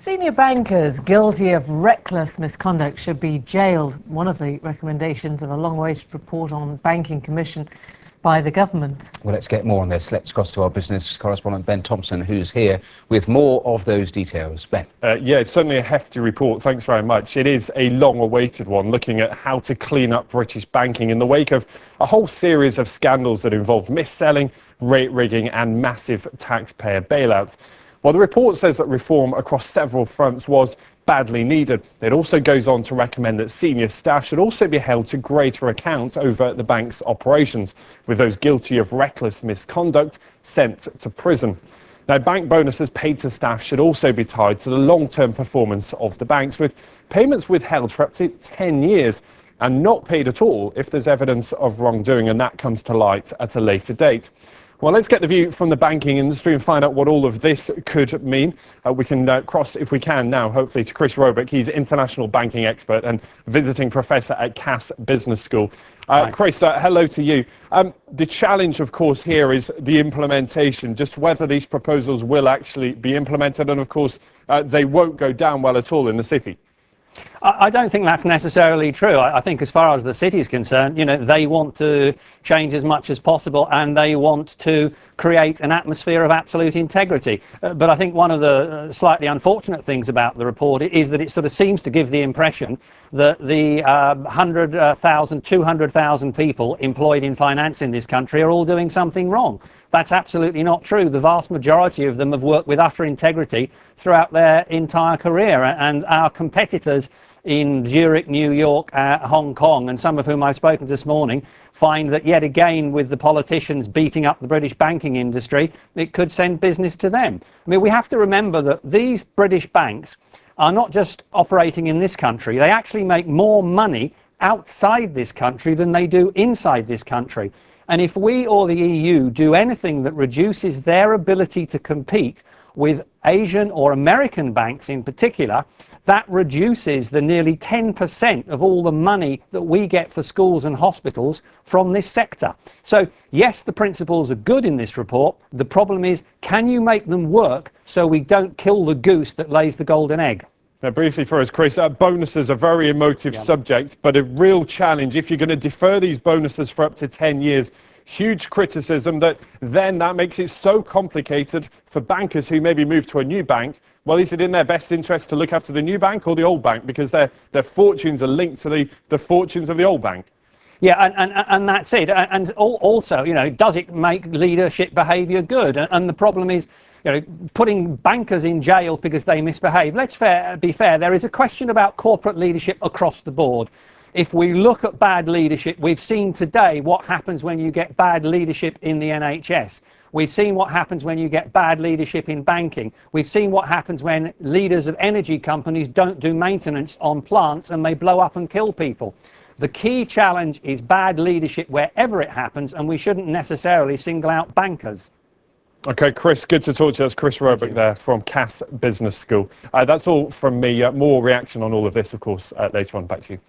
Senior bankers guilty of reckless misconduct should be jailed. One of the recommendations of a long-awaited report on banking commission by the government. Well, let's get more on this. Let's cross to our business correspondent Ben Thompson, who's here with more of those details. Ben. Yeah, it's certainly a hefty report. Thanks very much. It is a long-awaited one, looking at how to clean up British banking in the wake of a whole series of scandals that involve mis-selling, rate rigging and massive taxpayer bailouts. Well, the report says that reform across several fronts was badly needed. It also goes on to recommend that senior staff should also be held to greater account over the bank's operations, with those guilty of reckless misconduct sent to prison. Now, bank bonuses paid to staff should also be tied to the long-term performance of the banks, with payments withheld for up to 10 years and not paid at all if there's evidence of wrongdoing, and that comes to light at a later date. Well, let's get the view from the banking industry and find out what all of this could mean. We can cross, if we can now, hopefully, to Chris Roebuck. He's international banking expert and visiting professor at Cass Business School. Chris, hello to you. The challenge, of course, here is the implementation, just whether these proposals will actually be implemented, and, of course, they won't go down well at all in the city. I don't think that's necessarily true. I think as far as the city is concerned, they want to change as much as possible and they want to create an atmosphere of absolute integrity. But I think one of the slightly unfortunate things about the report is that it sort of seems to give the impression that the 100,000, 200,000 people employed in finance in this country are all doing something wrong. That's absolutely not true. The vast majority of them have worked with utter integrity throughout their entire career, and our competitors in Zurich, New York, Hong Kong, and some of whom I've spoken to this morning, find that yet again, with the politicians beating up the British banking industry, it could send business to them. I mean, we have to remember that these British banks are not just operating in this country, they actually make more money outside this country than they do inside this country. And if we or the EU do anything that reduces their ability to compete with Asian or American banks in particular, that reduces the nearly 10% of all the money that we get for schools and hospitals from this sector. So yes, the principles are good in this report. The problem is, can you make them work so we don't kill the goose that lays the golden egg? Now, briefly for us, Chris, bonuses are a very emotive subject, but a real challenge if you're going to defer these bonuses for up to 10 years. Huge criticism that makes it so complicated for bankers who maybe move to a new bank. Well, is it in their best interest to look after the new bank or the old bank, because their fortunes are linked to the fortunes of the old bank? Yeah, and that's it. And also, does it make leadership behaviour good? And the problem is, putting bankers in jail because they misbehave. Let's be fair, there is a question about corporate leadership across the board. If we look at bad leadership, we've seen today what happens when you get bad leadership in the NHS. We've seen what happens when you get bad leadership in banking. We've seen what happens when leaders of energy companies don't do maintenance on plants and they blow up and kill people. The key challenge is bad leadership wherever it happens, and we shouldn't necessarily single out bankers. OK, Chris, good to talk to you. That's Chris Roebuck there from Cass Business School. That's all from me. More reaction on all of this, of course, later on. Back to you.